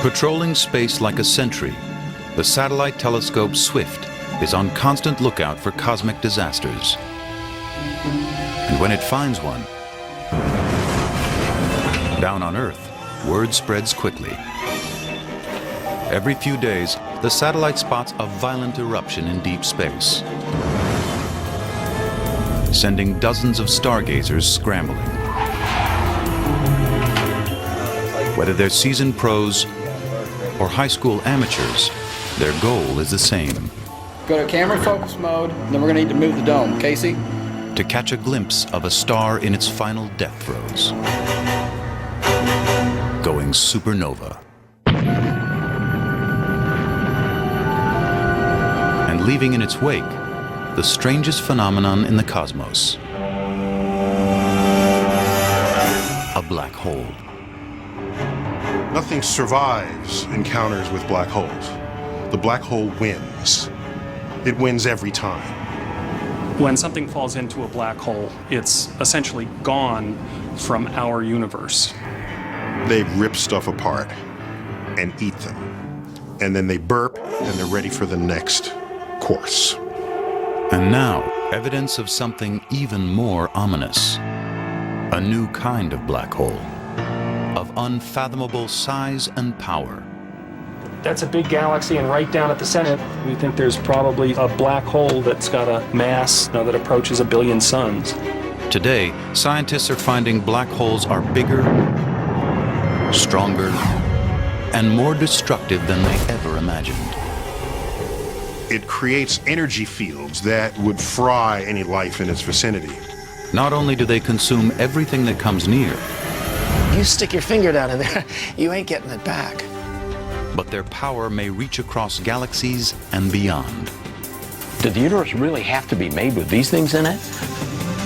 Patrolling space like a sentry, the satellite telescope SWIFT is on constant lookout for cosmic disasters. And when it finds one, down on Earth, word spreads quickly. Every few days, the satellite spots a violent eruption in deep space, sending dozens of stargazers scrambling. Whether they're seasoned pros or high school amateurs, their goal is the same. Go to camera focus mode, then we're going to need to move the dome. Casey? To catch a glimpse of a star in its final death throes. Going supernova. And leaving in its wake the strangest phenomenon in the cosmos. A black hole. Nothing survives encounters with black holes. The black hole wins. It wins every time. When something falls into a black hole, it's essentially gone from our universe. They rip stuff apart and eat them. And then they burp and they're ready for the next course. And now, evidence of something even more ominous. A new kind of black hole, of unfathomable size and power. That's a big galaxy, and right down at the center, we think there's probably a black hole that's got a mass that approaches 1 billion suns. Today, scientists are finding black holes are bigger, stronger, and more destructive than they ever imagined. It creates energy fields that would fry any life in its vicinity. Not only do they consume everything that comes near, you stick your finger down in there, you ain't getting it back. But their power may reach across galaxies and beyond. Did the universe really have to be made with these things in it?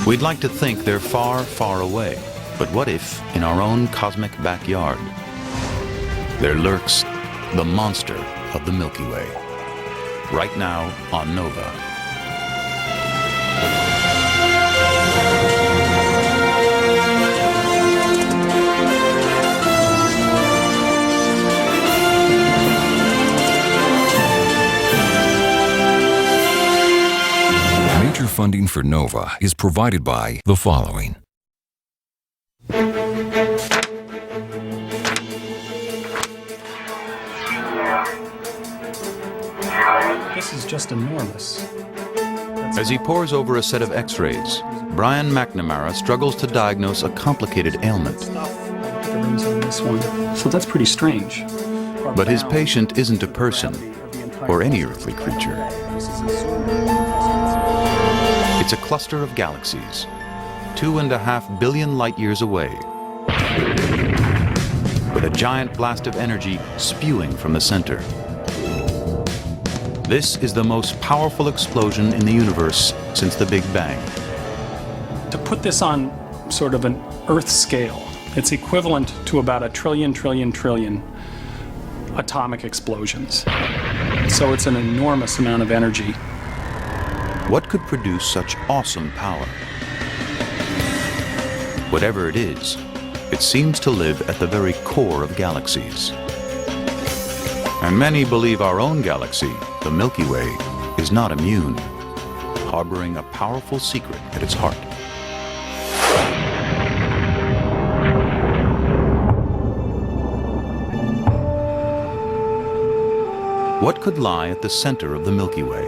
We'd like to think they're far, far away. But what if, in our own cosmic backyard, there lurks the monster of the Milky Way? Right now on Nova. Major funding for Nova is provided by the following. This is just enormous. As he pores over a set of X-rays, Brian McNamara struggles to diagnose a complicated ailment. So that's pretty strange. But his patient isn't a person or any earthly creature. It's a cluster of galaxies, 2.5 billion light years away, with a giant blast of energy spewing from the center. This is the most powerful explosion in the universe since the Big Bang. To put this on sort of an Earth scale, it's equivalent to about 1 trillion atomic explosions. So it's an enormous amount of energy. What could produce such awesome power? Whatever it is, it seems to live at the very core of galaxies. And many believe our own galaxy, the Milky Way, is not immune, harboring a powerful secret at its heart. What could lie at the center of the Milky Way?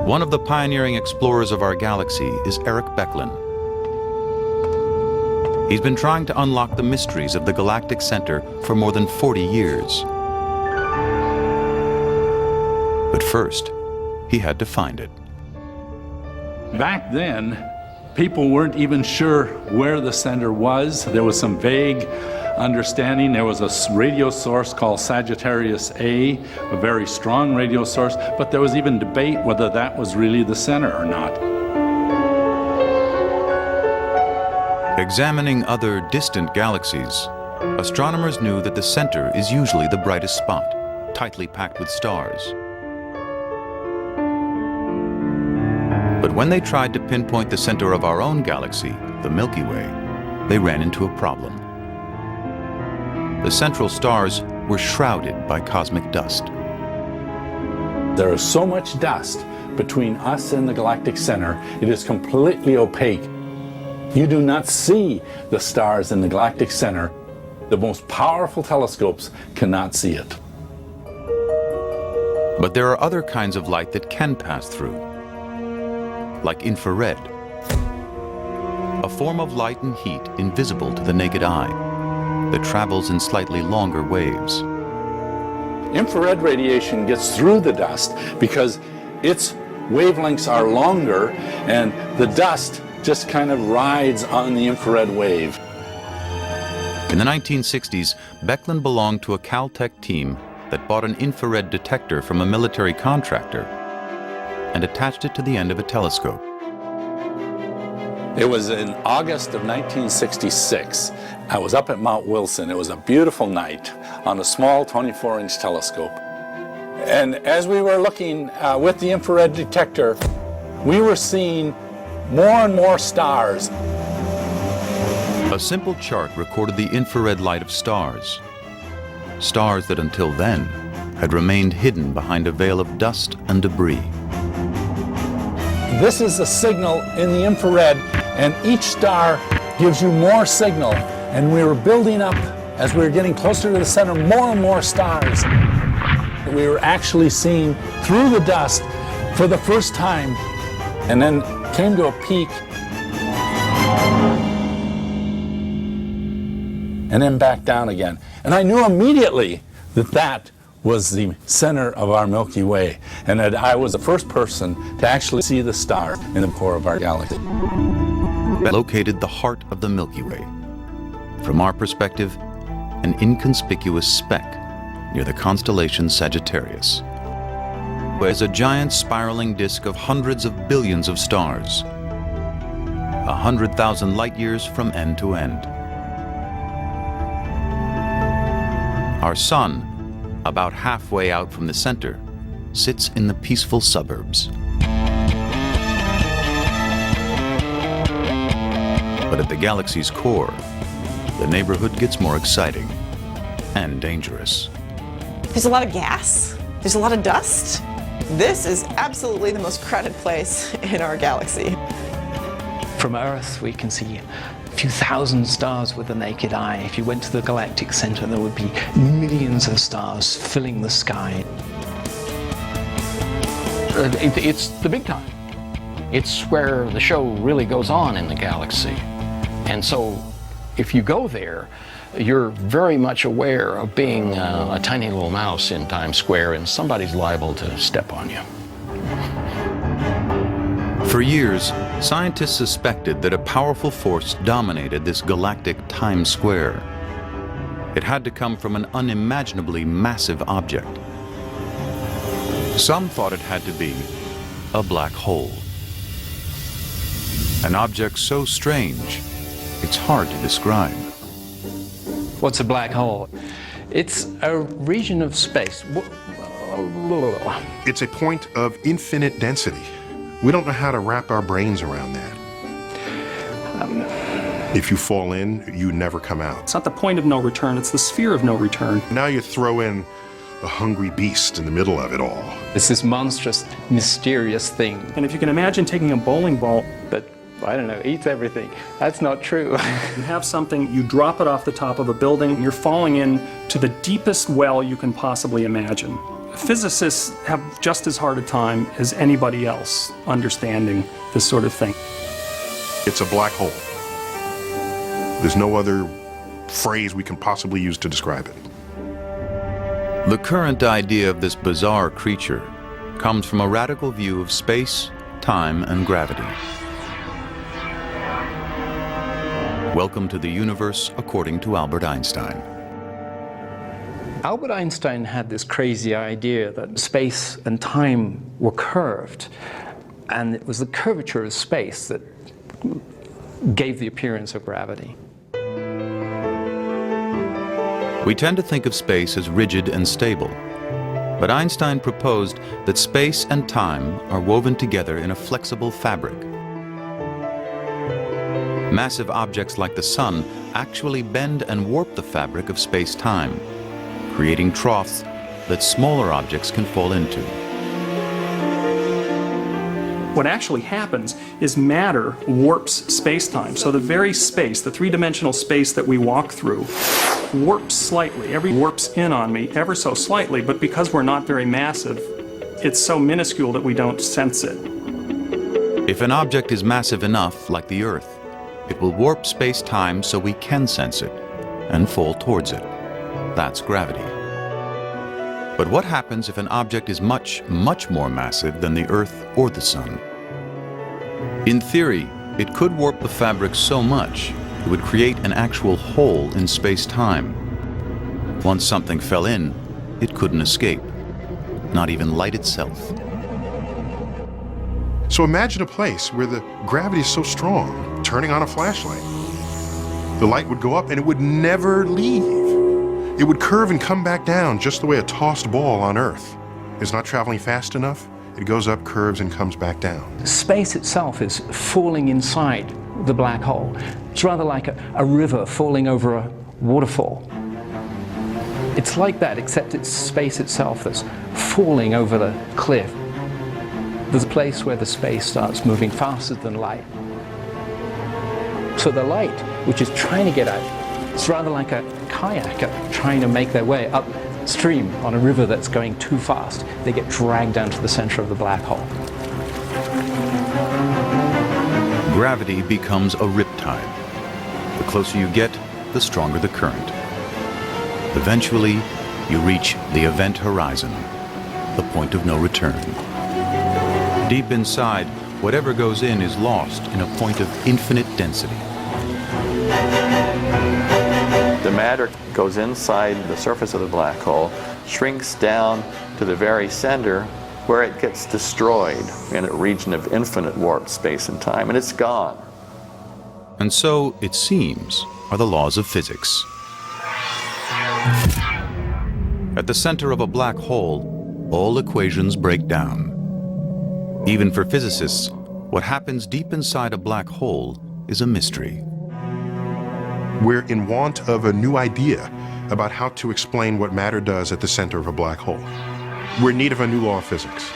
One of the pioneering explorers of our galaxy is Eric Becklin. He's been trying to unlock the mysteries of the galactic center for more than 40 years. But first, he had to find it. Back then, people weren't even sure where the center was. There was some vague understanding. There was a radio source called Sagittarius A, a very strong radio source, but there was even debate whether that was really the center or not. Examining other distant galaxies, astronomers knew that the center is usually the brightest spot, tightly packed with stars. But when they tried to pinpoint the center of our own galaxy, the Milky Way, they ran into a problem. the central stars were shrouded by cosmic dust. There is so much dust between us and the galactic center, it is completely opaque. You do not see the stars in the galactic center. The most powerful telescopes cannot see it. But there are other kinds of light that can pass through, like infrared, a form of light and heat invisible to the naked eye that travels in slightly longer waves. Infrared radiation gets through the dust because its wavelengths are longer and the dust just kind of rides on the infrared wave. In the 1960s, Becklin belonged to a Caltech team that bought an infrared detector from a military contractor and attached it to the end of a telescope. It was in August of 1966. I was up at Mount Wilson. It was a beautiful night on a small 24-inch telescope. And as we were looking with the infrared detector, we were seeing more and more stars. A simple chart recorded the infrared light of stars. Stars that until then had remained hidden behind a veil of dust and debris. This is a signal in the infrared, and each star gives you more signal. And we were building up, as we were getting closer to the center, more and more stars. We were actually seeing through the dust for the first time, and then came to a peak, and then back down again. And I knew immediately that that was the center of our Milky Way, and that I was the first person to actually see the star in the core of our galaxy. Located the heart of the Milky Way. From our perspective, an inconspicuous speck near the constellation Sagittarius. As a giant spiraling disk of hundreds of billions of stars, 100,000 light years from end to end. Our sun, about halfway out from the center, sits in the peaceful suburbs. But at the galaxy's core, the neighborhood gets more exciting and dangerous. There's a lot of gas. There's a lot of dust. This is absolutely the most crowded place in our galaxy. From Earth, we can see a few thousand stars with the naked eye. If you went to the galactic center, there would be millions of stars filling the sky. It's the big time. It's where the show really goes on in the galaxy. And so if you go there, you're very much aware of being a tiny little mouse in Times Square, and somebody's liable to step on you. For years, scientists suspected that a powerful force dominated this galactic Times Square. It had to come from an unimaginably massive object. Some thought it had to be a black hole. An object so strange, it's hard to describe. What's a black hole? It's a region of space. It's a point of infinite density. We don't know how to wrap our brains around that. If you fall in, you never come out. It's not the point of no return, it's the sphere of no return. Now you throw in a hungry beast in the middle of it all. It's this monstrous, mysterious thing. And if you can imagine taking a bowling ball, That, I don't know, eats everything. That's not true. you have something, you drop it off the top of a building, you're falling in to the deepest well you can possibly imagine. Physicists have just as hard a time as anybody else understanding this sort of thing. It's a black hole. There's no other phrase we can possibly use to describe it. The current idea of this bizarre creature comes from a radical view of space, time, and gravity. Welcome to the universe according to Albert Einstein. Albert Einstein had this crazy idea that space and time were curved, and it was the curvature of space that gave the appearance of gravity. We tend to think of space as rigid and stable, but Einstein proposed that space and time are woven together in a flexible fabric. Massive objects like the sun actually bend and warp the fabric of space-time, creating troughs that smaller objects can fall into. What actually happens is matter warps space-time. So the very space, the three-dimensional space that we walk through, warps slightly. Every warps in on me ever so slightly, but because we're not very massive, it's so minuscule that we don't sense it. If an object is massive enough, like the Earth, it will warp space-time so we can sense it and fall towards it. That's gravity. But what happens if an object is much, much more massive than the Earth or the Sun? In theory, it could warp the fabric so much it would create an actual hole in space-time. Once something fell in, it couldn't escape, not even light itself. So imagine a place where the gravity is so strong, turning on a flashlight. The light would go up and it would never leave. It would curve and come back down just the way a tossed ball on Earth is not traveling fast enough. It goes up, curves, and comes back down. Space itself is falling inside the black hole. It's rather like a river falling over a waterfall. It's like that, except it's space itself that's falling over the cliff. There's a place where the space starts moving faster than light. So the light, which is trying to get out, it's rather like a kayaker trying to make their way upstream on a river that's going too fast. They get dragged down to the center of the black hole. Gravity becomes a riptide. The closer you get, the stronger the current. Eventually, you reach the event horizon, the point of no return. Deep inside, whatever goes in is lost in a point of infinite density. The matter goes inside the surface of the black hole, shrinks down to the very center, where it gets destroyed in a region of infinite warped space and time, and it's gone. And so, it seems, are the laws of physics. At the center of a black hole, all equations break down. Even for physicists, what happens deep inside a black hole is a mystery. We're in want of a new idea about how to explain what matter does at the center of a black hole. We're in need of a new law of physics.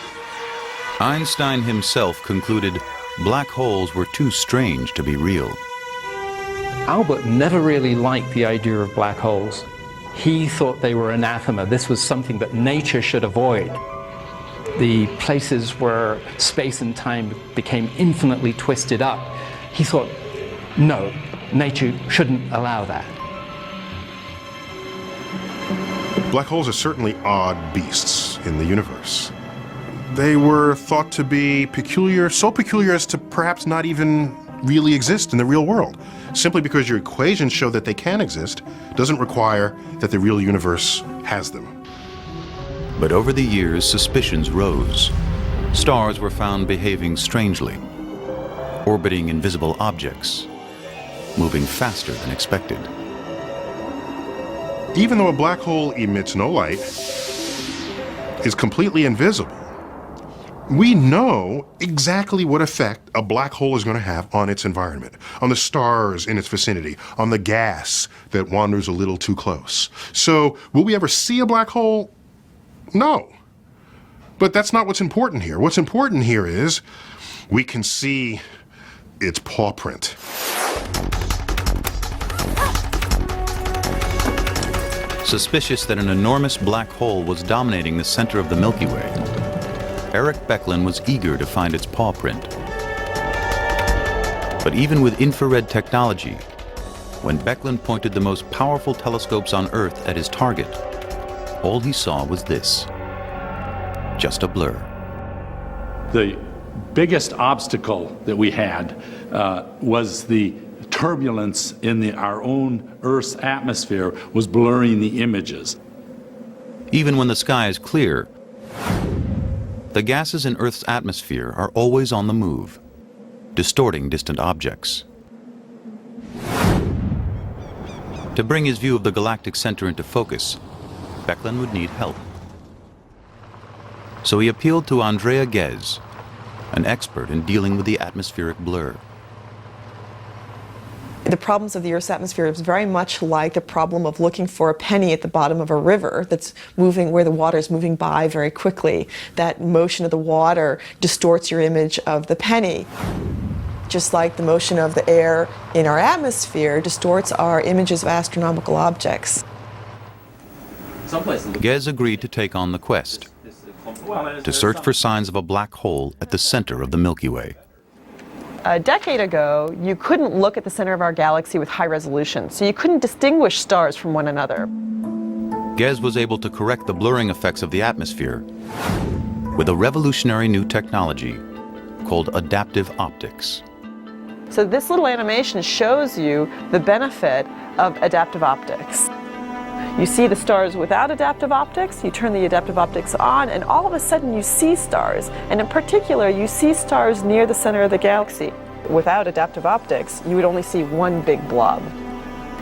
Einstein himself concluded black holes were too strange to be real. Albert never really liked the idea of black holes. He thought they were anathema. This was something that nature should avoid. The places where space and time became infinitely twisted up, he thought, no, nature shouldn't allow that. Black holes are certainly odd beasts in the universe. They were thought to be peculiar, so peculiar as to perhaps not even really exist in the real world. Simply because your equations show that they can exist doesn't require that the real universe has them. But over the years, suspicions rose. Stars were found behaving strangely, orbiting invisible objects, moving faster than expected. Even though a black hole emits no light, is completely invisible, we know exactly what effect a black hole is going to have on its environment, on the stars in its vicinity, on the gas that wanders a little too close. So, will we ever see a black hole? No. But that's not what's important here. What's important here is we can see its paw print. Suspicious that an enormous black hole was dominating the center of the Milky Way, Eric Becklin was eager to find its paw print. But even with infrared technology, when Becklin pointed the most powerful telescopes on Earth at his target, all he saw was this, just a blur. The biggest obstacle that we had was the turbulence in our own Earth's atmosphere was blurring the images. Even when the sky is clear, the gases in Earth's atmosphere are always on the move, distorting distant objects. To bring his view of the galactic center into focus, Becklin would need help. So he appealed to Andrea Ghez, an expert in dealing with the atmospheric blur. The problems of the Earth's atmosphere is very much like the problem of looking for a penny at the bottom of a river that's moving, where the water is moving by very quickly. That motion of the water distorts your image of the penny. Just like the motion of the air in our atmosphere distorts our images of astronomical objects. Gez agreed to take on the quest, to search for signs of a black hole at the center of the Milky Way. A decade ago, you couldn't look at the center of our galaxy with high resolution, so you couldn't distinguish stars from one another. Gez was able to correct the blurring effects of the atmosphere with a revolutionary new technology called adaptive optics. So this little animation shows you the benefit of adaptive optics. You see the stars without adaptive optics, you turn the adaptive optics on, and all of a sudden you see stars. And in particular, you see stars near the center of the galaxy. Without adaptive optics, you would only see one big blob.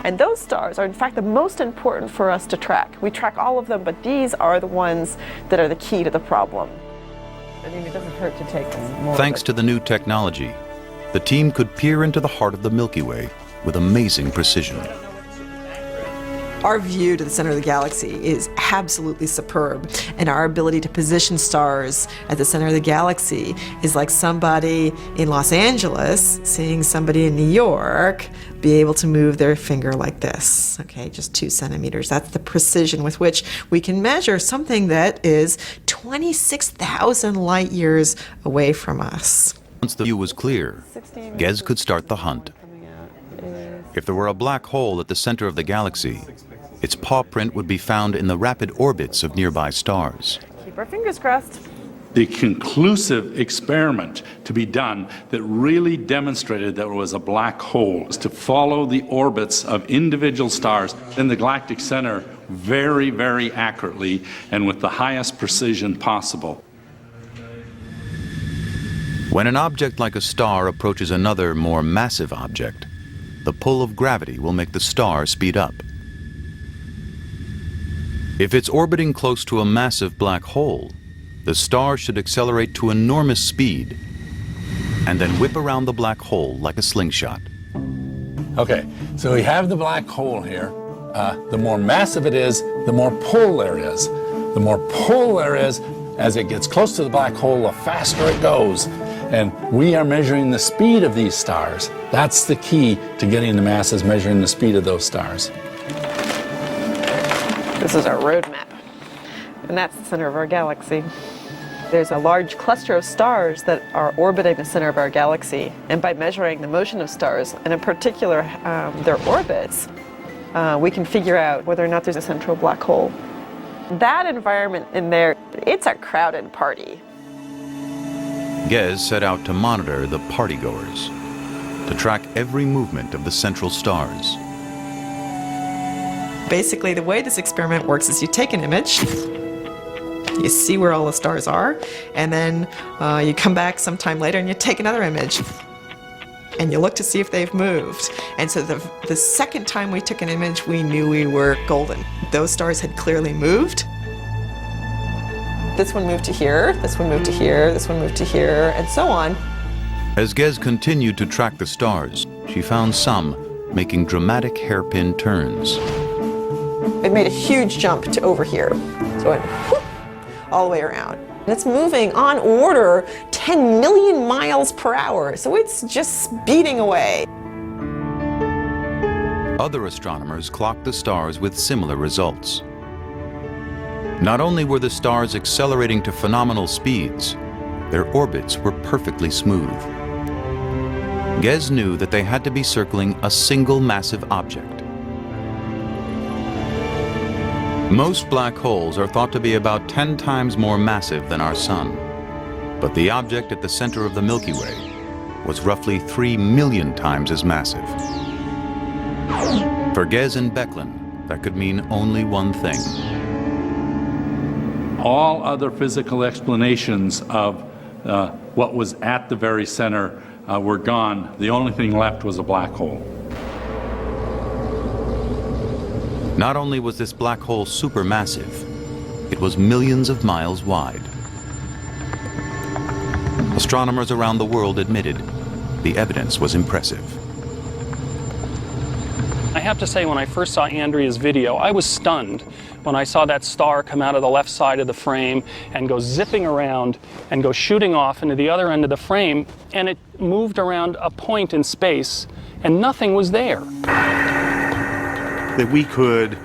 And those stars are in fact the most important for us to track. We track all of them, but these are the ones that are the key to the problem. I mean, it doesn't hurt to take more. Thanks to the new technology, the team could peer into the heart of the Milky Way with amazing precision. Our view to the center of the galaxy is absolutely superb, and our ability to position stars at the center of the galaxy is like somebody in Los Angeles seeing somebody in New York be able to move their finger like this, okay, just 2 centimeters. That's the precision with which we can measure something that is 26,000 light years away from us. Once the view was clear, Gez could start the hunt. If there were a black hole at the center of the galaxy, its paw print would be found in the rapid orbits of nearby stars. Keep our fingers crossed. The conclusive experiment to be done that really demonstrated that there was a black hole is to follow the orbits of individual stars in the galactic center very, very accurately and with the highest precision possible. When an object like a star approaches another, more massive object, the pull of gravity will make the star speed up. If it's orbiting close to a massive black hole, the star should accelerate to enormous speed and then whip around the black hole like a slingshot. Okay, so we have the black hole here. The more massive it is, the more pull there is. The more pull there is, as it gets close to the black hole, the faster it goes. And we are measuring the speed of these stars. That's the key to getting the masses, measuring the speed of those stars. This is our roadmap, and that's the center of our galaxy. There's a large cluster of stars that are orbiting the center of our galaxy, and by measuring the motion of stars, and in particular their orbits, we can figure out whether or not there's a central black hole. That environment in there, it's a crowded party. Gez set out to monitor the partygoers, to track every movement of the central stars. Basically, the way this experiment works is you take an image, you see where all the stars are, and then you come back sometime later and you take another image, and you look to see if they've moved. And so the second time we took an image, we knew we were golden. Those stars had clearly moved. This one moved to here, this one moved to here, this one moved to here, and so on. As Gez continued to track the stars, she found some making dramatic hairpin turns. It made a huge jump to over here. So it went whoop, all the way around. And it's moving on order 10 million miles per hour. So it's just speeding away. Other astronomers clocked the stars with similar results. Not only were the stars accelerating to phenomenal speeds, their orbits were perfectly smooth. Gez knew that they had to be circling a single massive object. Most black holes are thought to be about 10 times more massive than our Sun, but the object at the center of the Milky Way was roughly 3 million times as massive. For Gez and Becklin, that could mean only one thing. All other physical explanations of what was at the very center were gone. The only thing left was a black hole. Not only was this black hole supermassive, it was millions of miles wide. Astronomers around the world admitted the evidence was impressive. have to say, when I first saw Andrea's video, I was stunned when I saw that star come out of the left side of the frame and go zipping around and go shooting off into the other end of the frame, and it moved around a point in space and nothing was there. That we could,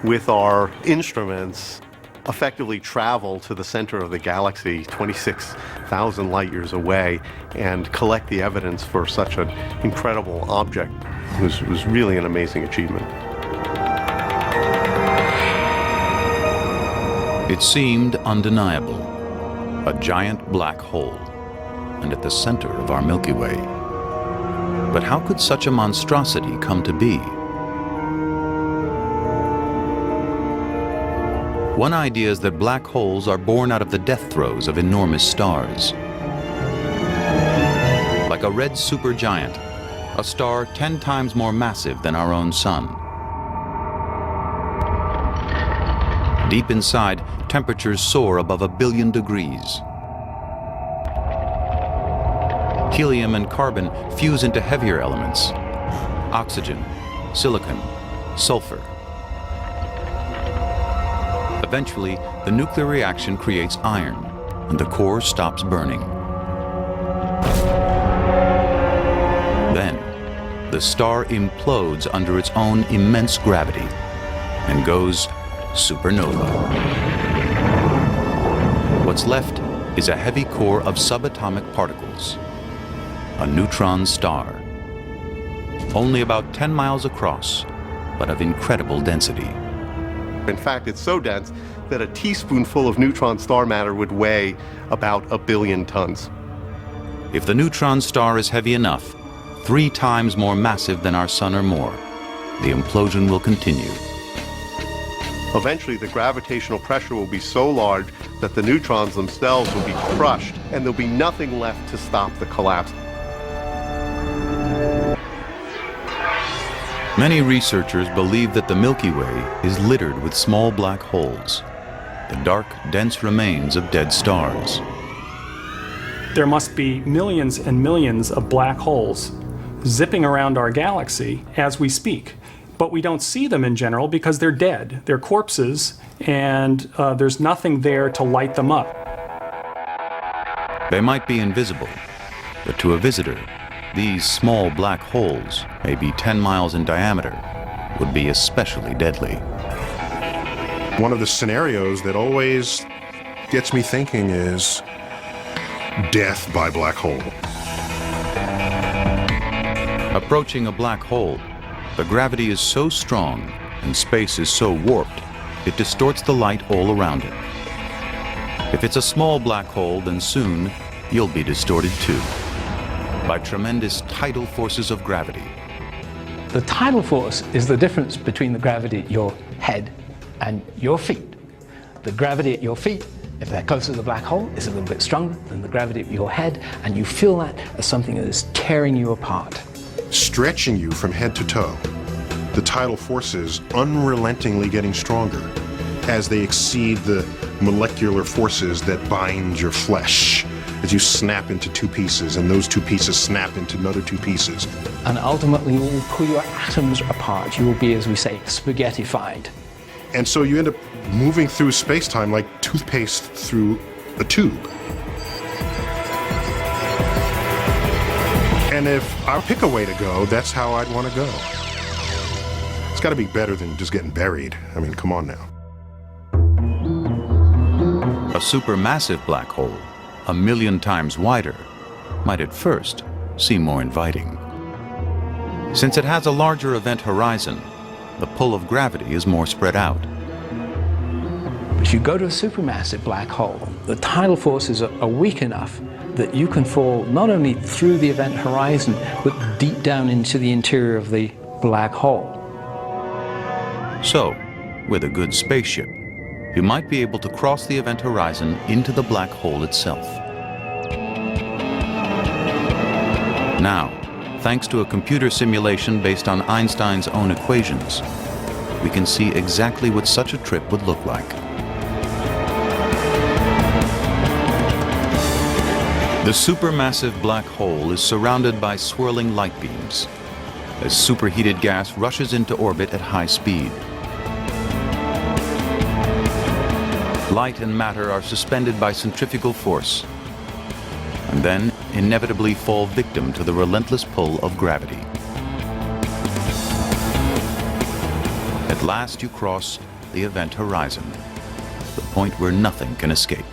with our instruments, effectively travel to the center of the galaxy 26,000 light years away and collect the evidence for such an incredible object was really an amazing achievement. It seemed undeniable. A giant black hole, and at the center of our Milky Way. But how could such a monstrosity come to be? One idea is that black holes are born out of the death throes of enormous stars. Like a red supergiant, a star 10 times more massive than our own sun. Deep inside, temperatures soar above 1 billion degrees. Helium and carbon fuse into heavier elements: oxygen, silicon, sulfur. Eventually, the nuclear reaction creates iron, and the core stops burning. Then, the star implodes under its own immense gravity and goes supernova. What's left is a heavy core of subatomic particles, a neutron star, only about 10 miles across, but of incredible density. In fact, it's so dense that a teaspoonful of neutron star matter would weigh about 1 billion tons. If the neutron star is heavy enough, 3 times more massive than our sun or more, the implosion will continue. Eventually, the gravitational pressure will be so large that the neutrons themselves will be crushed, and there'll be nothing left to stop the collapse. Many researchers believe that the Milky Way is littered with small black holes, the dark, dense remains of dead stars. There must be millions and millions of black holes zipping around our galaxy as we speak. But we don't see them in general because they're dead. They're corpses, and there's nothing there to light them up. They might be invisible, but to a visitor, these small black holes, maybe 10 miles in diameter, would be especially deadly. One of the scenarios that always gets me thinking is death by black hole. Approaching a black hole, the gravity is so strong and space is so warped, it distorts the light all around it. If it's a small black hole, then soon you'll be distorted too, by tremendous tidal forces of gravity. The tidal force is the difference between the gravity at your head and your feet. The gravity at your feet, if they're closer to the black hole, is a little bit stronger than the gravity at your head, and you feel that as something that is tearing you apart. Stretching you from head to toe. The tidal forces unrelentingly getting stronger as they exceed the molecular forces that bind your flesh as you snap into 2 pieces, and those 2 pieces snap into another 2 pieces. And ultimately, you will pull your atoms apart. You will be, as we say, spaghettified. And so you end up moving through space-time like toothpaste through a tube. And if I pick a way to go, that's how I'd want to go. It's got to be better than just getting buried. I mean, come on now. A supermassive black hole, 1 million times wider, might at first seem more inviting. Since it has a larger event horizon, the pull of gravity is more spread out. If you go to a supermassive black hole, the tidal forces are weak enough that you can fall not only through the event horizon, but deep down into the interior of the black hole. So, with a good spaceship, you might be able to cross the event horizon into the black hole itself. Now, thanks to a computer simulation based on Einstein's own equations, we can see exactly what such a trip would look like. The supermassive black hole is surrounded by swirling light beams. as superheated gas rushes into orbit at high speed. Light and matter are suspended by centrifugal force, and then inevitably fall victim to the relentless pull of gravity. At last you cross the event horizon, the point where nothing can escape.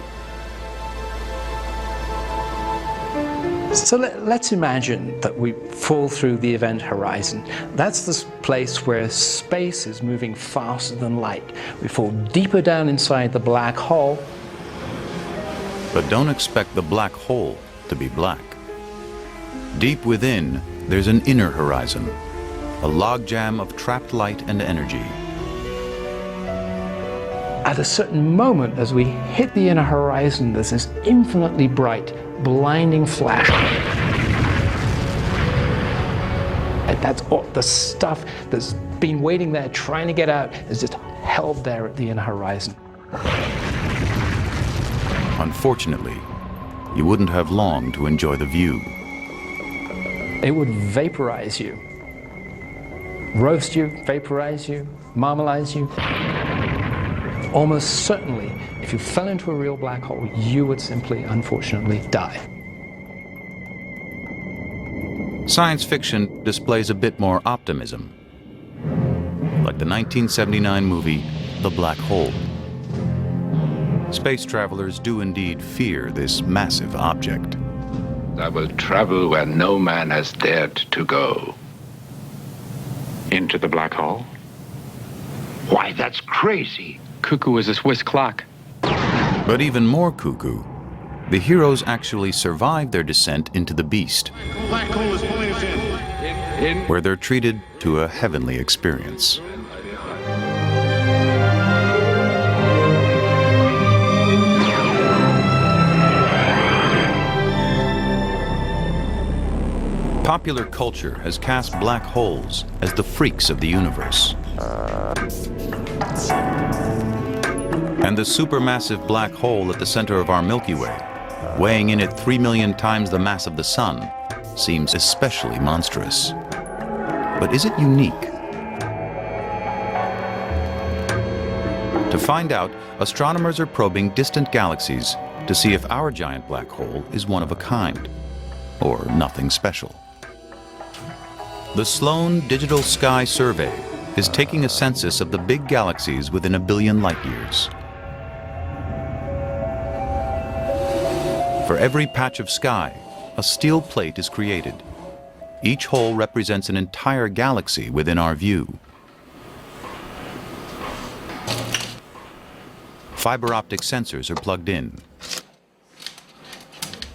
So let's imagine that we fall through the event horizon. That's the place where space is moving faster than light. We fall deeper down inside the black hole. But don't expect the black hole to be black. Deep within, there's an inner horizon, a logjam of trapped light and energy. At a certain moment, as we hit the inner horizon, there's this infinitely bright, blinding flash. And that's all the stuff that's been waiting there, trying to get out, is just held there at the inner horizon. Unfortunately, you wouldn't have long to enjoy the view. It would vaporize you. Roast you, vaporize you, marmalize you. Almost certainly, if you fell into a real black hole, you would simply, unfortunately, die. Science fiction displays a bit more optimism, like the 1979 movie The Black Hole. Space travelers do indeed fear this massive object. I will travel where no man has dared to go. Into the black hole? Why, that's crazy. Cuckoo is a Swiss clock. But even more cuckoo, the heroes actually survive their descent into the beast, Black hole is pulling us in. where they're treated to a heavenly experience. Popular culture has cast black holes as the freaks of the universe. And the supermassive black hole at the center of our Milky Way, weighing in at 3 million times the mass of the Sun, seems especially monstrous. But is it unique? To find out, astronomers are probing distant galaxies to see if our giant black hole is one of a kind, or nothing special. The Sloan Digital Sky Survey is taking a census of the big galaxies within 1 billion light years. For every patch of sky, a steel plate is created. Each hole represents an entire galaxy within our view. Fiber optic sensors are plugged in.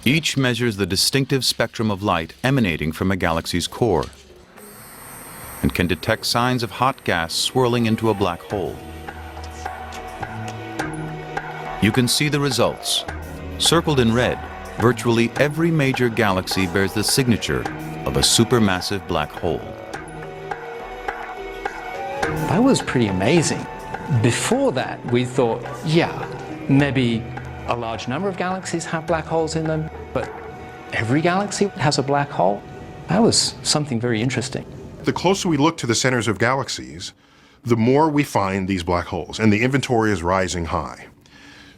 Each measures the distinctive spectrum of light emanating from a galaxy's core, and can detect signs of hot gas swirling into a black hole. You can see the results. Circled in red, virtually every major galaxy bears the signature of a supermassive black hole. That was pretty amazing. Before that, we thought, yeah, maybe a large number of galaxies have black holes in them, but every galaxy has a black hole? That was something very interesting. The closer we look to the centers of galaxies, the more we find these black holes, and the inventory is rising high.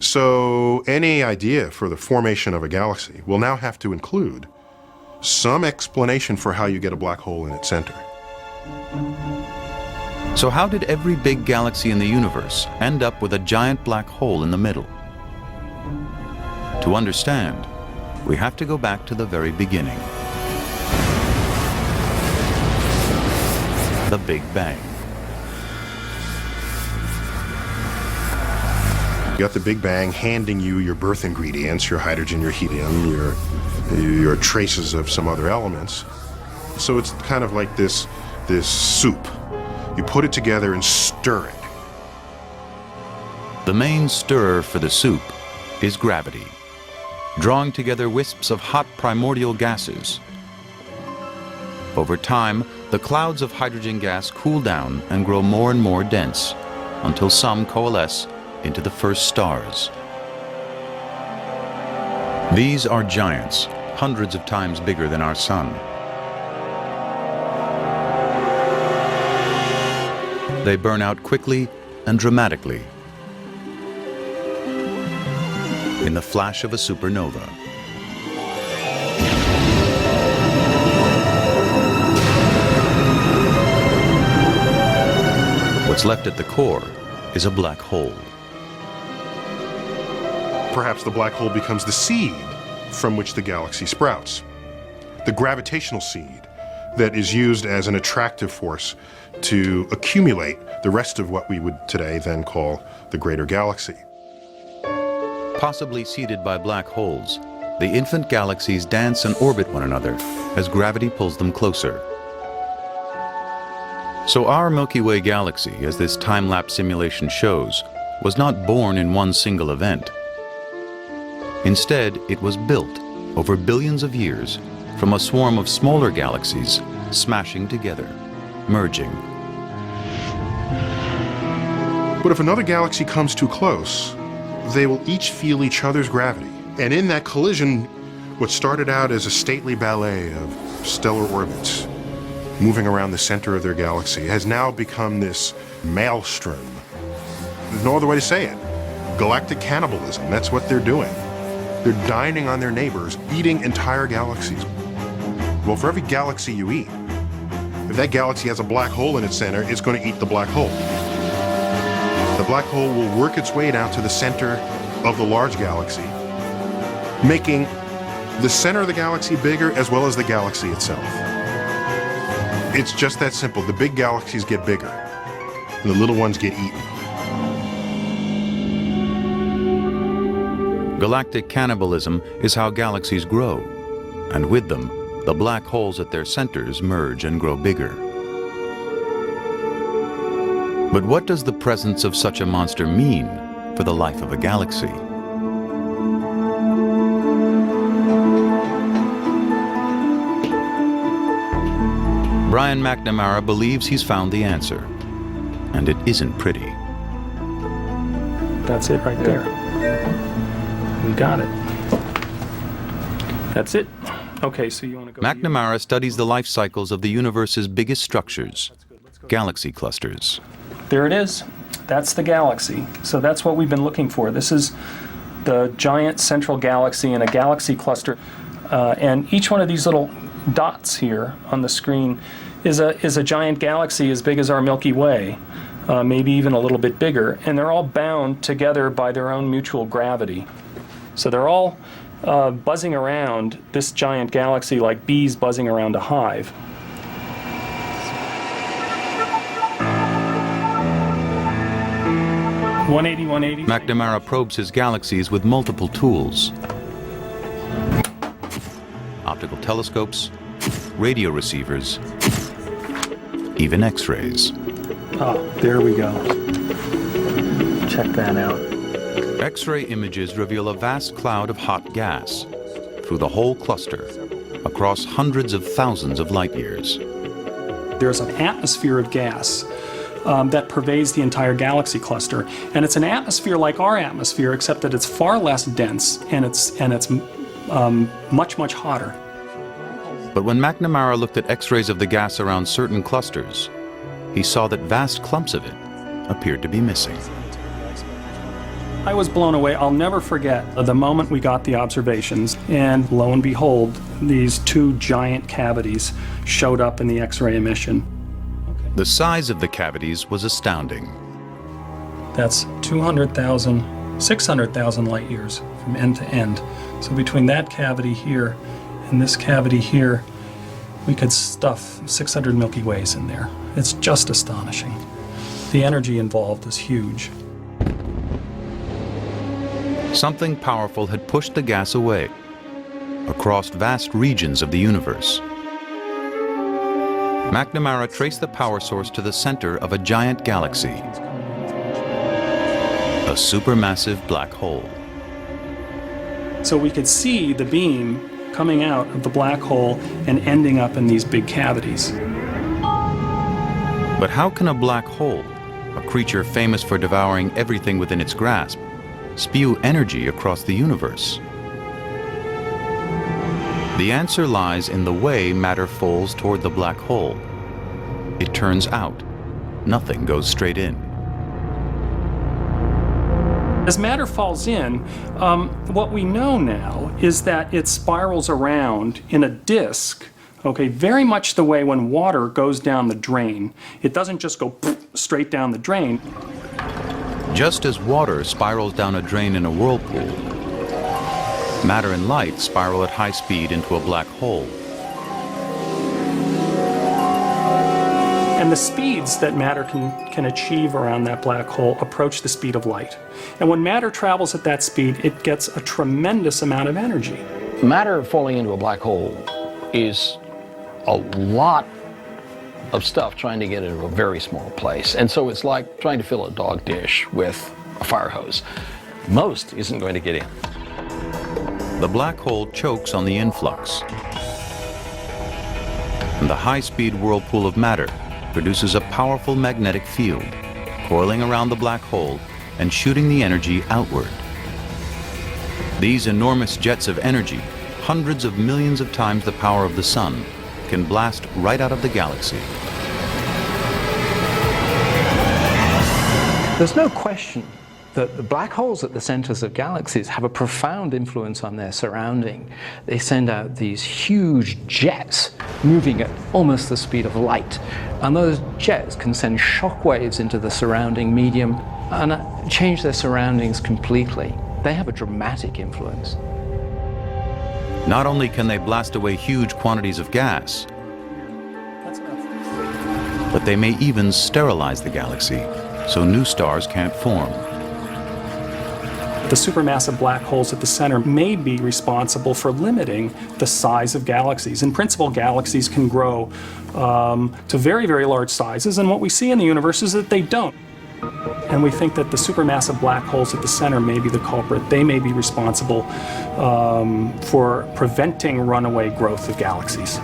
So any idea for the formation of a galaxy will now have to include some explanation for how you get a black hole in its center. So how did every big galaxy in the universe end up with a giant black hole in the middle? To understand, we have to go back to the very beginning. The Big Bang. You got the Big Bang handing you your birth ingredients, your hydrogen, your helium, your traces of some other elements. So it's kind of like this soup. You put it together and stir it. The main stirrer for the soup is gravity, drawing together wisps of hot primordial gases. Over time, the clouds of hydrogen gas cool down and grow more and more dense, until some coalesce into the first stars. These are giants, hundreds of times bigger than our sun. They burn out quickly and dramatically in the flash of a supernova. What's left at the core is a black hole. Perhaps the black hole becomes the seed from which the galaxy sprouts, the gravitational seed that is used as an attractive force to accumulate the rest of what we would today then call the greater galaxy. Possibly seeded by black holes, the infant galaxies dance and orbit one another as gravity pulls them closer. So our Milky Way galaxy, as this time-lapse simulation shows, was not born in one single event. Instead, it was built over billions of years from a swarm of smaller galaxies smashing together, merging. But if another galaxy comes too close, they will each feel each other's gravity. And in that collision, what started out as a stately ballet of stellar orbits moving around the center of their galaxy has now become this maelstrom. There's no other way to say it. Galactic cannibalism, that's what they're doing. They're dining on their neighbors, eating entire galaxies. Well, for every galaxy you eat, if that galaxy has a black hole in its center, it's going to eat the black hole. The black hole will work its way down to the center of the large galaxy, making the center of the galaxy bigger as well as the galaxy itself. It's just that simple. The big galaxies get bigger, and the little ones get eaten. Galactic cannibalism is how galaxies grow, and with them, the black holes at their centers merge and grow bigger. But what does the presence of such a monster mean for the life of a galaxy? Brian McNamara believes he's found the answer, and it isn't pretty. That's it right there. We got it. That's it. Okay, so you want to go... McNamara studies the life cycles of the universe's biggest structures, galaxy clusters. There it is. That's the galaxy. So that's what we've been looking for. This is the giant central galaxy in a galaxy cluster. And each one of these little dots here on the screen is a giant galaxy as big as our Milky Way, maybe even a little bit bigger. And they're all bound together by their own mutual gravity. So they're all buzzing around this giant galaxy like bees buzzing around a hive. McNamara probes his galaxies with multiple tools. Optical telescopes, radio receivers, even X-rays. Oh, there we go. Check that out. X-ray images reveal a vast cloud of hot gas through the whole cluster, across hundreds of thousands of light years. There's an atmosphere of gas that pervades the entire galaxy cluster, and it's an atmosphere like our atmosphere, except that it's far less dense and it's much, much hotter. But when McNamara looked at X-rays of the gas around certain clusters, he saw that vast clumps of it appeared to be missing. I was blown away. I'll never forget the moment we got the observations, and lo and behold, these two giant cavities showed up in the X-ray emission. The size of the cavities was astounding. That's 200,000, 600,000 light years from end to end. So between that cavity here and this cavity here, we could stuff 600 Milky Ways in there. It's just astonishing. The energy involved is huge. Something powerful had pushed the gas away, across vast regions of the universe. McNamara traced the power source to the center of a giant galaxy, a supermassive black hole. So we could see the beam coming out of the black hole and ending up in these big cavities. But how can a black hole, a creature famous for devouring everything within its grasp, spew energy across the universe? The answer lies in the way matter falls toward the black hole. It turns out, nothing goes straight in. As matter falls in, what we know now is that it spirals around in a disk, okay, very much the way when water goes down the drain. It doesn't just go straight down the drain. Just as water spirals down a drain in a whirlpool, matter and light spiral at high speed into a black hole. And the speeds that matter can achieve around that black hole approach the speed of light. And when matter travels at that speed, it gets a tremendous amount of energy. Matter falling into a black hole is a lot of stuff trying to get into a very small place. And so it's like trying to fill a dog dish with a fire hose. Most isn't going to get in. The black hole chokes on the influx. And the high-speed whirlpool of matter produces a powerful magnetic field, coiling around the black hole and shooting the energy outward. These enormous jets of energy, hundreds of millions of times the power of the sun, can blast right out of the galaxy. There's no question that the black holes at the centers of galaxies have a profound influence on their surrounding. They send out these huge jets moving at almost the speed of light. And those jets can send shock waves into the surrounding medium and change their surroundings completely. They have a dramatic influence. Not only can they blast away huge quantities of gas, but they may even sterilize the galaxy so new stars can't form. The supermassive black holes at the center may be responsible for limiting the size of galaxies. In principle, galaxies can grow to very, very large sizes, and what we see in the universe is that they don't. And we think that the supermassive black holes at the center may be the culprit. They may be responsible for preventing runaway growth of galaxies.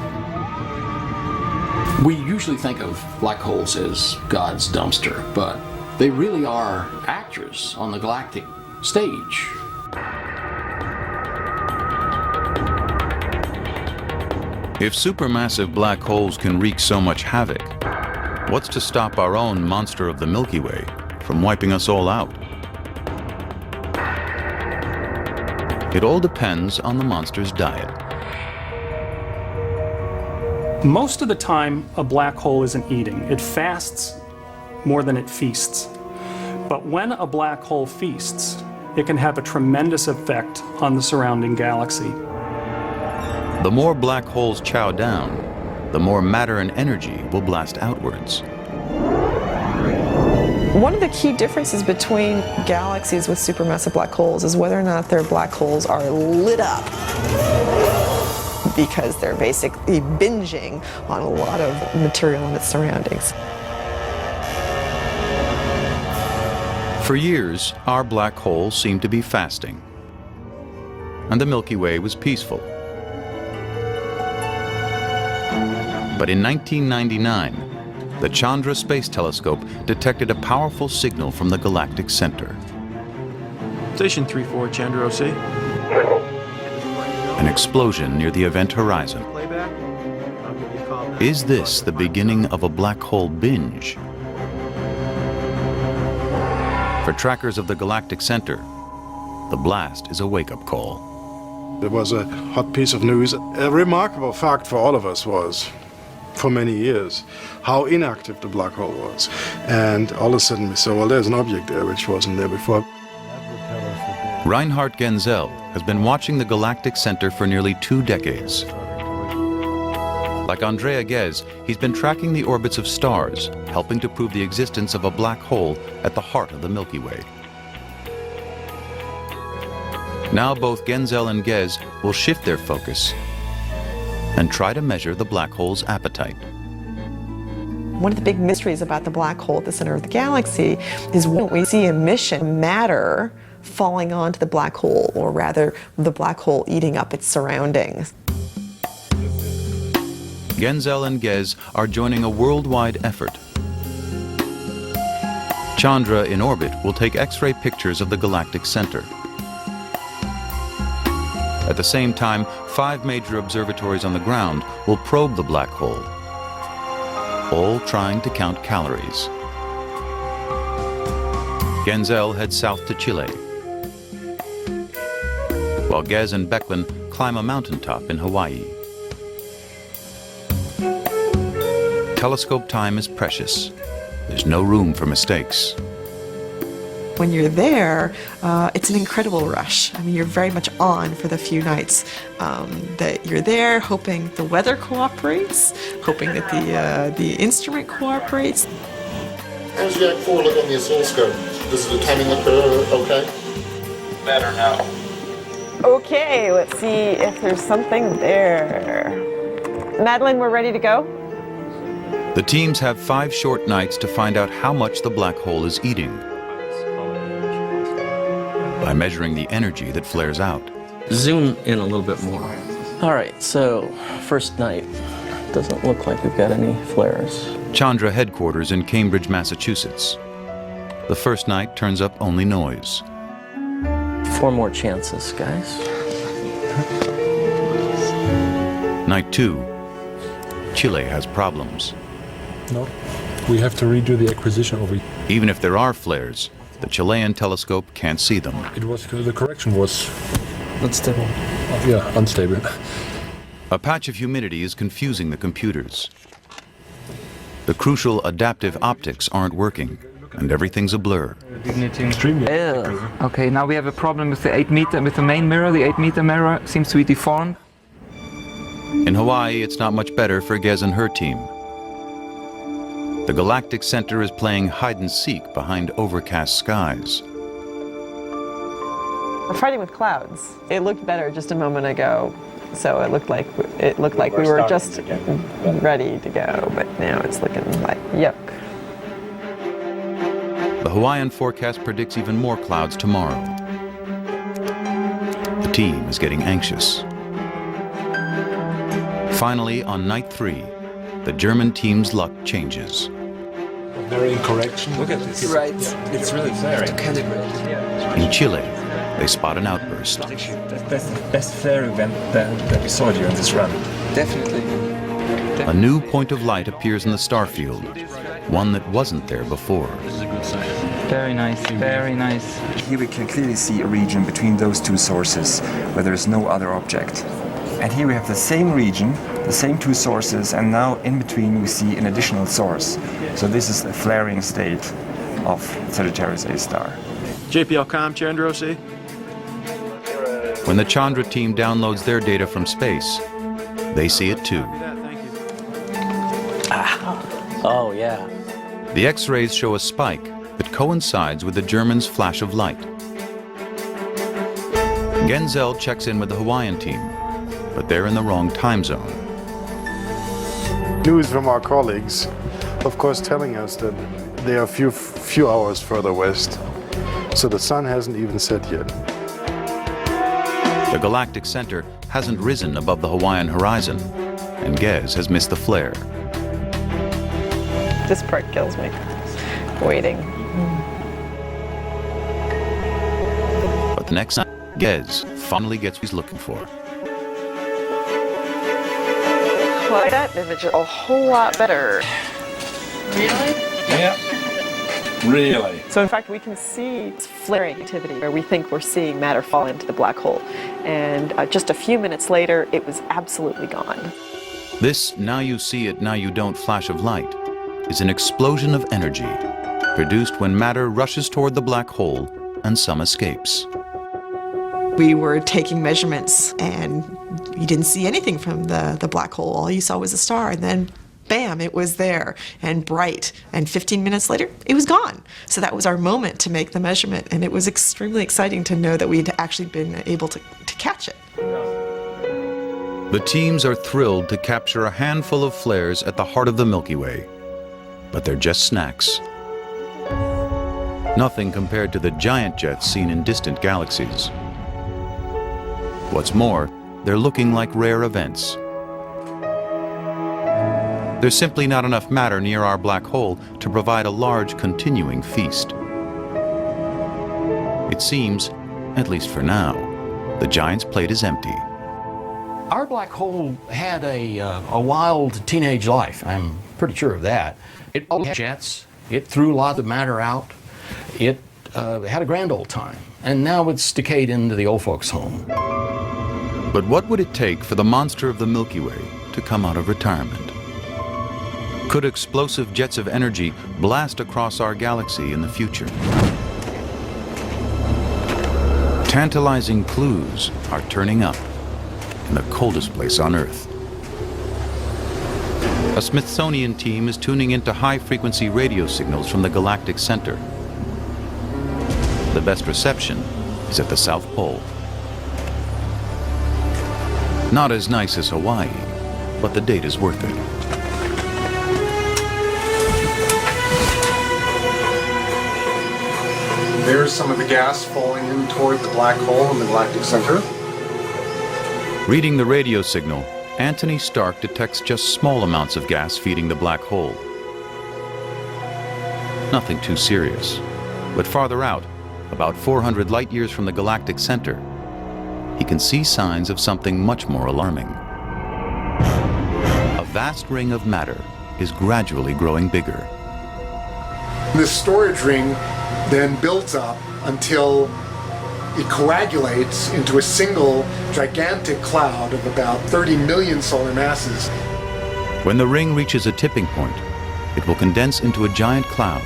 We usually think of black holes as God's dumpster, but they really are actors on the galactic stage. If supermassive black holes can wreak so much havoc, what's to stop our own monster of the Milky Way from wiping us all out? It all depends on the monster's diet. Most of the time, a black hole isn't eating. It fasts more than it feasts. But when a black hole feasts, it can have a tremendous effect on the surrounding galaxy. The more black holes chow down, the more matter and energy will blast outwards. One of the key differences between galaxies with supermassive black holes is whether or not their black holes are lit up, because they're basically binging on a lot of material in its surroundings. For years, our black hole seemed to be fasting, and the Milky Way was peaceful. But in 1999, the Chandra Space Telescope detected a powerful signal from the galactic center. Station 34, Chandra OC. An explosion near the event horizon. Is this the beginning of a black hole binge? For trackers of the galactic center, the blast is a wake-up call. It was a hot piece of news. A remarkable fact for all of us was, for many years, how inactive the black hole was. And all of a sudden we saw, well, there's an object there which wasn't there before. Reinhard Genzel has been watching the galactic center for nearly 2 decades. Like Andrea Ghez, he's been tracking the orbits of stars, helping to prove the existence of a black hole at the heart of the Milky Way. Now both Genzel and Ghez will shift their focus and try to measure the black hole's appetite. One of the big mysteries about the black hole at the center of the galaxy is when we see emission matter falling onto the black hole, or rather the black hole eating up its surroundings. Genzel and Ghez are joining a worldwide effort. Chandra in orbit will take X-ray pictures of the galactic center. At the same time, 5 major observatories on the ground will probe the black hole, all trying to count calories. Genzel heads south to Chile, while Gez and Becklin climb a mountaintop in Hawaii. Telescope time is precious. There's no room for mistakes. When you're there, it's an incredible rush. I mean, you're very much on for the few nights that you're there, hoping the weather cooperates, hoping that the instrument cooperates. How's the Yak 4 look on the oscilloscope? Does the timing look okay? Better now. Okay, let's see if there's something there. Madeline, we're ready to go? The teams have 5 short nights to find out how much the black hole is eating by measuring the energy that flares out. Zoom in a little bit more. All right, so first night. Doesn't look like we've got any flares. Chandra headquarters in Cambridge, Massachusetts. The first night turns up only noise. 4 more chances, guys. Night 2. Chile has problems. No, we have to redo the acquisition of it. Even if there are flares, the Chilean telescope can't see them. It was, the correction was... Unstable. Yeah, unstable. A patch of humidity is confusing the computers. The crucial adaptive optics aren't working, and everything's a blur. Okay, now we have a problem with the 8 meter, with the main mirror. The 8 meter mirror seems to be deformed. In Hawaii, it's not much better for Gez and her team. The Galactic Center is playing hide-and-seek behind overcast skies. We're fighting with clouds. It looked better just a moment ago, so it looked like we were just ready to go, but now it's looking like yuck. The Hawaiian forecast predicts even more clouds tomorrow. The team is getting anxious. Finally, on night 3, the German team's luck changes. Very incorrection. Look at this. Right. It's really flaring. In Chile, they spot an outburst. That's the best flare event that we saw during this run. Definitely. A new point of light appears in the starfield, one that wasn't there before. Very nice, very nice. Here we can clearly see a region between those 2 sources where there is no other object. And here we have the same region, the same 2 sources, and now in between we see an additional source. So this is the flaring state of Sagittarius A star. JPL-COM, Chandra C. When the Chandra team downloads their data from space, they see it too. Oh, yeah. The X-rays show a spike that coincides with the Germans' flash of light. Genzel checks in with the Hawaiian team, but they're in the wrong time zone. News from our colleagues, of course, telling us that they are a few hours further west, so the sun hasn't even set yet. The Galactic Center hasn't risen above the Hawaiian horizon, and Gez has missed the flare. This part kills me. Waiting. But the next night, Gez finally gets what he's looking for. Well, that image a whole lot better. Really? Yeah. Really? So in fact, we can see flaring activity where we think we're seeing matter fall into the black hole. And just a few minutes later, it was absolutely gone. This now you see it, now you don't flash of light is an explosion of energy produced when matter rushes toward the black hole and some escapes. We were taking measurements and you didn't see anything from the black hole. All you saw was a star, and then bam, it was there and bright. And 15 minutes later, it was gone. So that was our moment to make the measurement, and it was extremely exciting to know that we'd actually been able to catch it. The teams are thrilled to capture a handful of flares at the heart of the Milky Way, but they're just snacks. Nothing compared to the giant jets seen in distant galaxies. What's more, they're looking like rare events. There's simply not enough matter near our black hole to provide a large continuing feast. It seems, at least for now, the giant's plate is empty. Our black hole had a wild teenage life. I'm pretty sure of that. It had jets. It threw a lot of matter out. It had a grand old time. And now it's decayed into the old folks' home. But what would it take for the monster of the Milky Way to come out of retirement? Could explosive jets of energy blast across our galaxy in the future? Tantalizing clues are turning up in the coldest place on Earth. A Smithsonian team is tuning into high-frequency radio signals from the galactic center. The best reception is at the South Pole. Not as nice as Hawaii, but the date is worth it. There's some of the gas falling in toward the black hole in the galactic center. Reading the radio signal, Anthony Stark detects just small amounts of gas feeding the black hole. Nothing too serious, but farther out, about 400 light-years from the galactic center, he can see signs of something much more alarming. A vast ring of matter is gradually growing bigger. This storage ring then builds up until it coagulates into a single gigantic cloud of about 30 million solar masses. When the ring reaches a tipping point, it will condense into a giant cloud,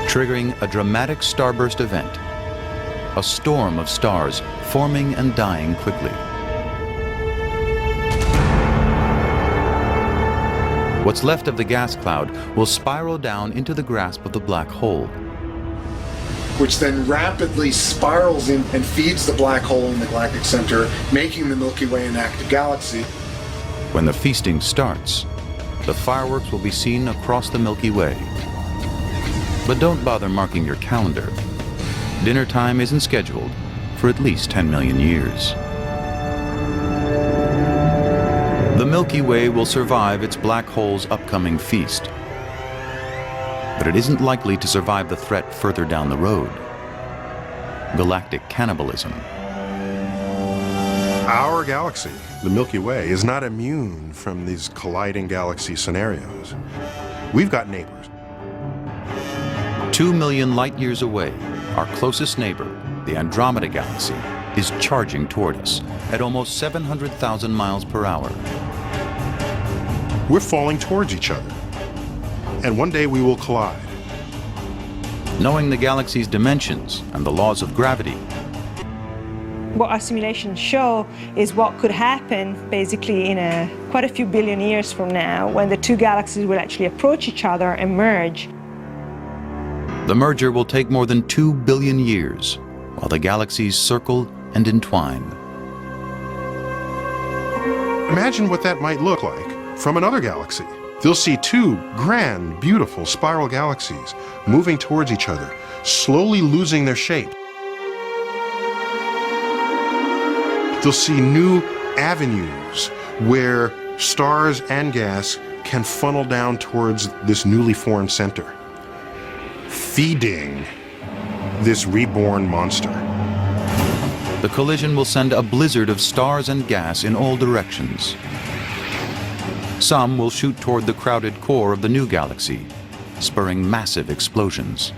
triggering a dramatic starburst event, a storm of stars forming and dying quickly. What's left of the gas cloud will spiral down into the grasp of the black hole, which then rapidly spirals in and feeds the black hole in the galactic center, making the Milky Way an active galaxy. When the feasting starts, the fireworks will be seen across the Milky Way. But don't bother marking your calendar. Dinner time isn't scheduled for at least 10 million years. The Milky Way will survive its black hole's upcoming feast, but it isn't likely to survive the threat further down the road: galactic cannibalism. Our galaxy, the Milky Way, is not immune from these colliding galaxy scenarios. We've got neighbors. 2 million light-years away, our closest neighbor, the Andromeda Galaxy, is charging toward us at almost 700,000 miles per hour. We're falling towards each other, and one day we will collide. Knowing the galaxy's dimensions and the laws of gravity, what our simulations show is what could happen basically in quite a few billion years from now, when the two galaxies will actually approach each other and merge. the merger will take more than 2 billion years, while the galaxies circle and entwine. Imagine what that might look like from another galaxy. They'll see two grand, beautiful spiral galaxies moving towards each other, slowly losing their shape. They'll see new avenues where stars and gas can funnel down towards this newly formed center, feeding this reborn monster. The collision will send a blizzard of stars and gas in all directions. Some will shoot toward the crowded core of the new galaxy, spurring massive explosions.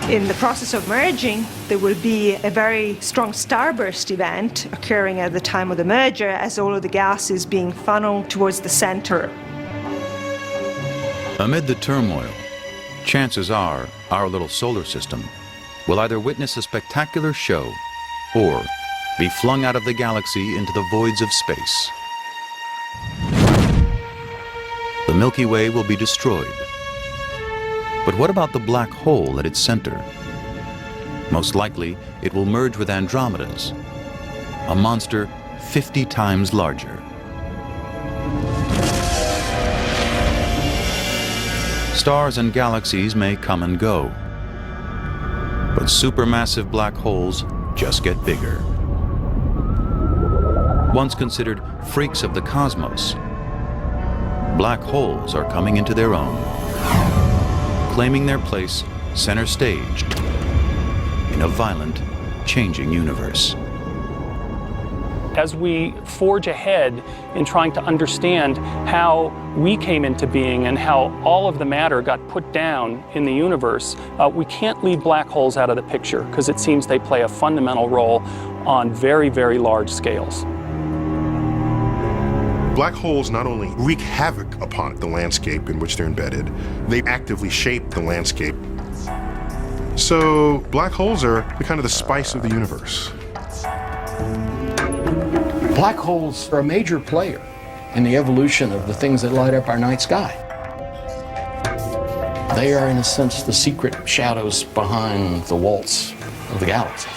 In the process of merging, there will be a very strong starburst event occurring at the time of the merger as all of the gas is being funneled towards the center. Amid the turmoil, chances are our little solar system will either witness a spectacular show or be flung out of the galaxy into the voids of space. The Milky Way will be destroyed. But what about the black hole at its center? Most likely, it will merge with Andromeda's, a monster 50 times larger. Stars and galaxies may come and go, but supermassive black holes just get bigger. Once considered freaks of the cosmos, black holes are coming into their own, claiming their place center stage in a violent, changing universe. as we forge ahead in trying to understand how we came into being and how all of the matter got put down in the universe, we can't leave black holes out of the picture because it seems they play a fundamental role on very, very large scales. Black holes not only wreak havoc upon the landscape in which they're embedded, they actively shape the landscape. So black holes are kind of the spice of the universe. Black holes are a major player in the evolution of the things that light up our night sky. They are, in a sense, the secret shadows behind the walls of the galaxy.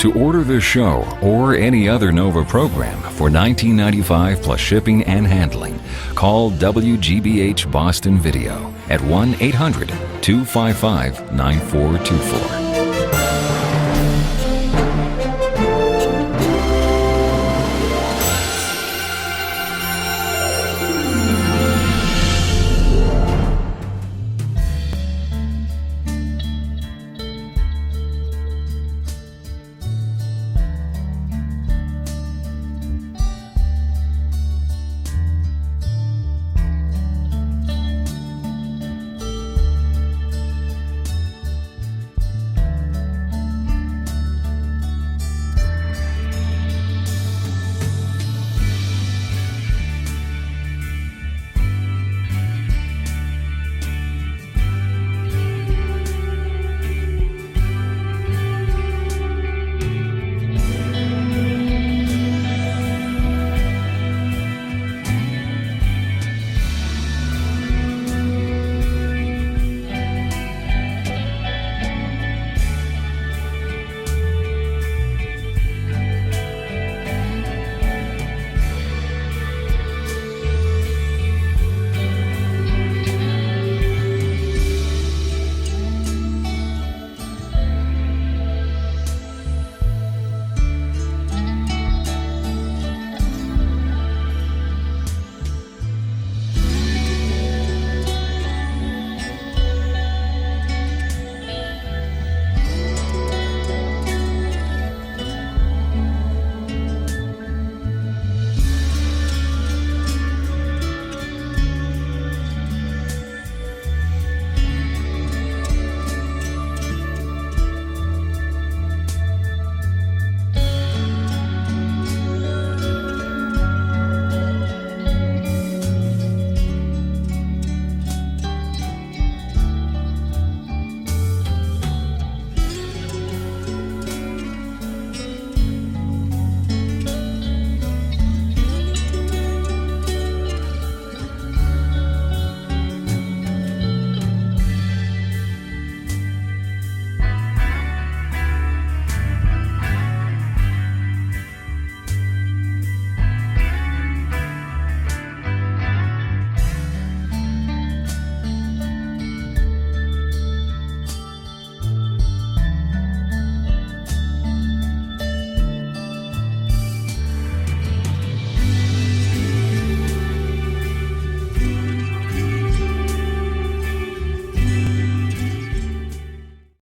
To order this show or any other NOVA program for $19.95 plus shipping and handling, call WGBH Boston Video at 1-800-255-9424.